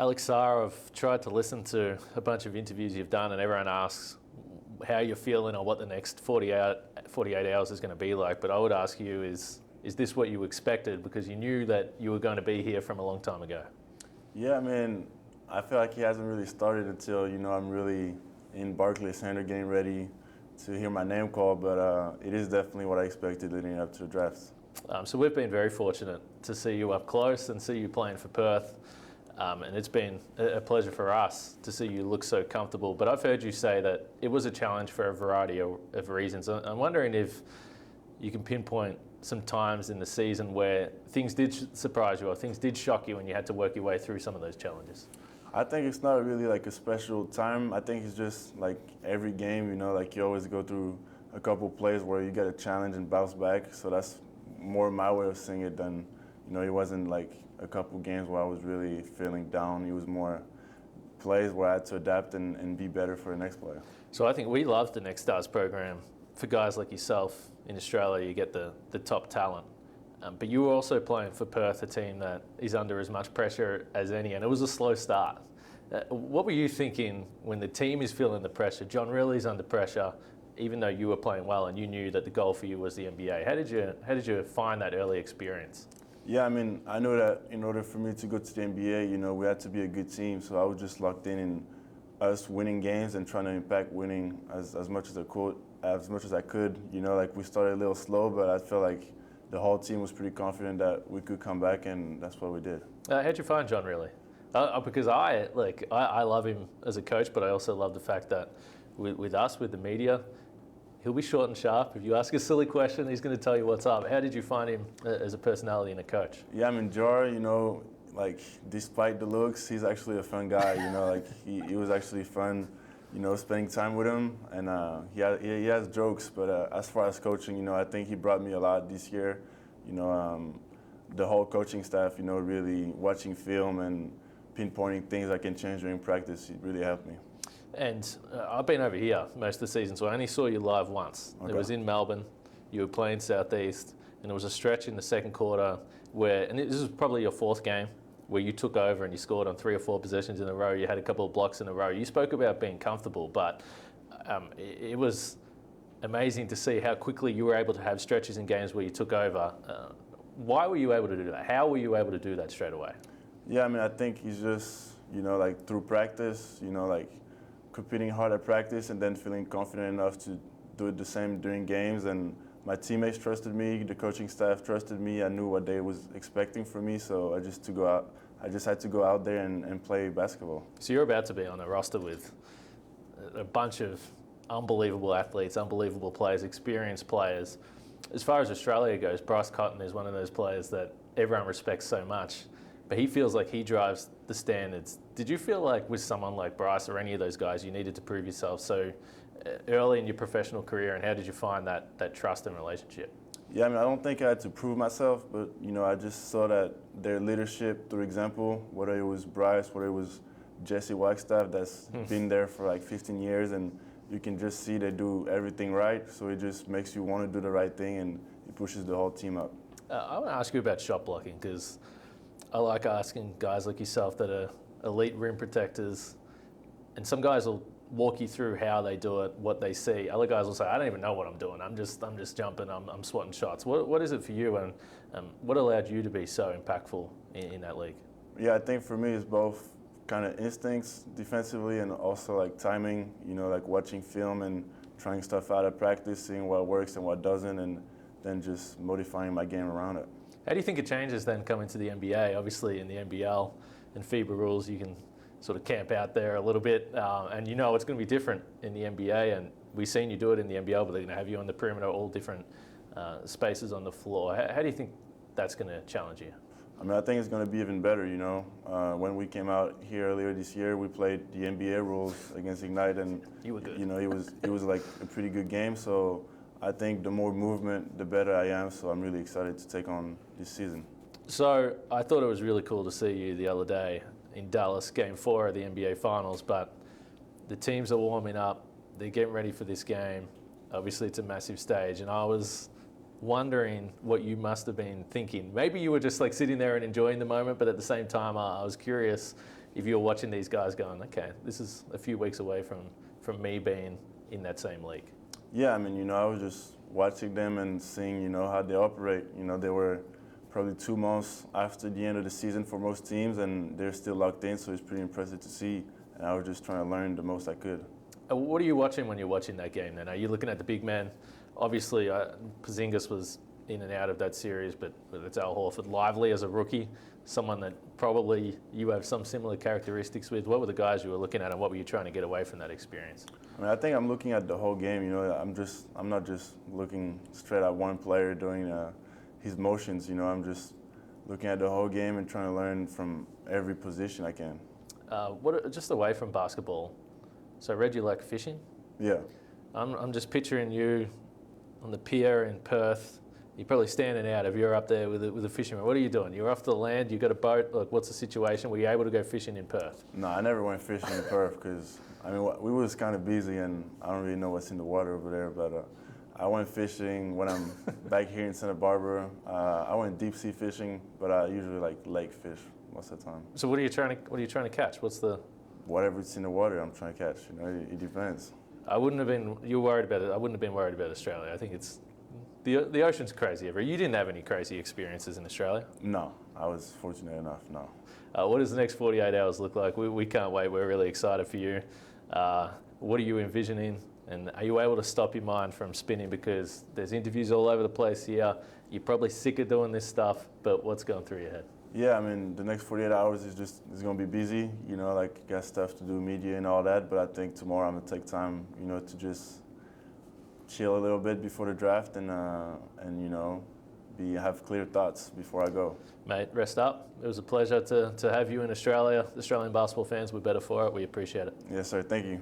Alex Sarr, I've tried to listen to a bunch of interviews you've done, and everyone asks how you're feeling or what the next 48 hours is going to be like. But I would ask you, is this what you expected? Because you knew that you were going to be here from a long time ago. Yeah, I mean, I feel like he hasn't really started until, I'm really in Barclays Center getting ready to hear my name called. But it is definitely what I expected leading up to the drafts. So we've been very fortunate to see you up close and see you playing for Perth. And it's been a pleasure for us to see you look so comfortable. But I've heard you say that it was a challenge for a variety of reasons. I'm wondering if you can pinpoint some times in the season where things did surprise you or things did shock you and you had to work your way through some of those challenges. I think it's not really like a special time. I think it's just like every game, like you always go through a couple plays where you get a challenge and bounce back. So that's more my way of seeing it than, it wasn't like a couple games where I was really feeling down. It was more plays where I had to adapt and be better for the next player. So I think we love the Next Stars program. For guys like yourself in Australia, you get the top talent. But you were also playing for Perth, a team that is under as much pressure as any, and it was a slow start. What were you thinking when the team is feeling the pressure? John Riley's under pressure, even though you were playing well and you knew that the goal for you was the NBA. How did you find that early experience? Yeah, I mean, I know that in order for me to go to the NBA, we had to be a good team. So I was just locked in us winning games and trying to impact winning as much as I could. Like we started a little slow, but I felt like the whole team was pretty confident that we could come back, and that's what we did. How'd you find John Riley? Because I love him as a coach, but I also love the fact that with us, with the media, he'll be short and sharp. If you ask a silly question, he's going to tell you what's up. How did you find him as a personality and a coach? Yeah, I mean, Jar, like despite the looks, he's actually a fun guy. Like he was actually fun, spending time with him. And he has jokes, but as far as coaching, I think he brought me a lot this year. The whole coaching staff, really watching film and pinpointing things I can change during practice, it really helped me. And I've been over here most of the season, so I only saw you live once. Okay. It was in Melbourne. You were playing Southeast, and there was a stretch in the second quarter where, and this was probably your fourth game, where you took over and you scored on 3 or 4 possessions in a row. You had a couple of blocks in a row. You spoke about being comfortable, but it was amazing to see how quickly you were able to have stretches in games where you took over. Why were you able to do that? How were you able to do that straight away? Yeah, I mean, I think it's just, like through practice, like competing hard at practice and then feeling confident enough to do it the same during games. And my teammates trusted me, the coaching staff trusted me. I knew what they was expecting from me, so I just had to go out there and play basketball. So you're about to be on a roster with a bunch of unbelievable athletes, unbelievable players, experienced players. As far as Australia goes, Bryce Cotton is one of those players that everyone respects so much, but he feels like he drives the standards. Did you feel like with someone like Bryce or any of those guys, you needed to prove yourself so early in your professional career, and how did you find that trust and relationship? Yeah, I mean, I don't think I had to prove myself, but, I just saw that their leadership through example, whether it was Bryce, whether it was Jesse Wagstaff that's been there for like 15 years, and you can just see they do everything right, so it just makes you want to do the right thing, and it pushes the whole team up. I want to ask you about shot blocking, because I like asking guys like yourself that are elite rim protectors, and some guys will walk you through how they do it, what they see. Other guys will say, I don't even know what I'm doing. I'm just jumping, I'm swatting shots. What is it for you, and what allowed you to be so impactful in that league? Yeah, I think for me it's both kind of instincts defensively and also like timing, like watching film and trying stuff out at practice, seeing what works and what doesn't, and then just modifying my game around it. How do you think it changes then coming to the NBA? Obviously in the NBL and FIBA rules, you can sort of camp out there a little bit, and it's going to be different in the NBA, and we've seen you do it in the NBL, but they're going to have you on the perimeter, all different spaces on the floor. How do you think that's going to challenge you? I mean, I think it's going to be even better, When we came out here earlier this year, we played the NBA rules against Ignite, and you were good. It was like a pretty good game, so I think the more movement, the better I am, so I'm really excited to take on this season. So I thought it was really cool to see you the other day in Dallas, Game 4 of the NBA Finals, but the teams are warming up, they're getting ready for this game. Obviously, it's a massive stage, and I was wondering what you must have been thinking. Maybe you were just like sitting there and enjoying the moment, but at the same time, I was curious if you're watching these guys going, okay, this is a few weeks away from me being in that same league? Yeah, I mean, I was just watching them and seeing, how they operate. They were probably 2 months after the end of the season for most teams, and they're still locked in, so it's pretty impressive to see. And I was just trying to learn the most I could. What are you watching when you're watching that game then? Are you looking at the big man? Obviously, Porzingis was in and out of that series, but it's Al Horford. Lively as a rookie, someone that probably you have some similar characteristics with. What were the guys you were looking at, and what were you trying to get away from that experience? I mean, I think I'm looking at the whole game. I'm not just looking straight at one player doing his motions. I'm just looking at the whole game and trying to learn from every position I can. Just away from basketball, so I read you like fishing? Yeah. I'm just picturing you on the pier in Perth. You're probably standing out if you're up there with a fisherman. What are you doing? You're off the land, you got a boat. Like, what's the situation? Were you able to go fishing in Perth? No, I never went fishing in Perth because, we was kind of busy and I don't really know what's in the water over there. But I went fishing when I'm back here in Santa Barbara. I went deep sea fishing, but I usually like lake fish most of the time. So what are you trying to catch? Whatever's in the water, I'm trying to catch. It depends. I wouldn't have been. You're worried about it. I wouldn't have been worried about Australia. I think it's the ocean's crazy. You didn't have any crazy experiences in Australia? No, I was fortunate enough. No. What does the next 48 hours look like? We can't wait. We're really excited for you. What are you envisioning? And are you able to stop your mind from spinning, because there's interviews all over the place here? You're probably sick of doing this stuff, but what's going through your head? Yeah, the next 48 hours is going to be busy, got stuff to do, media and all that. But I think tomorrow I'm going to take time, to just chill a little bit before the draft and have clear thoughts before I go. Mate, rest up. It was a pleasure to have you in Australia. Australian basketball fans, we're better for it. We appreciate it. Yes, sir. Thank you.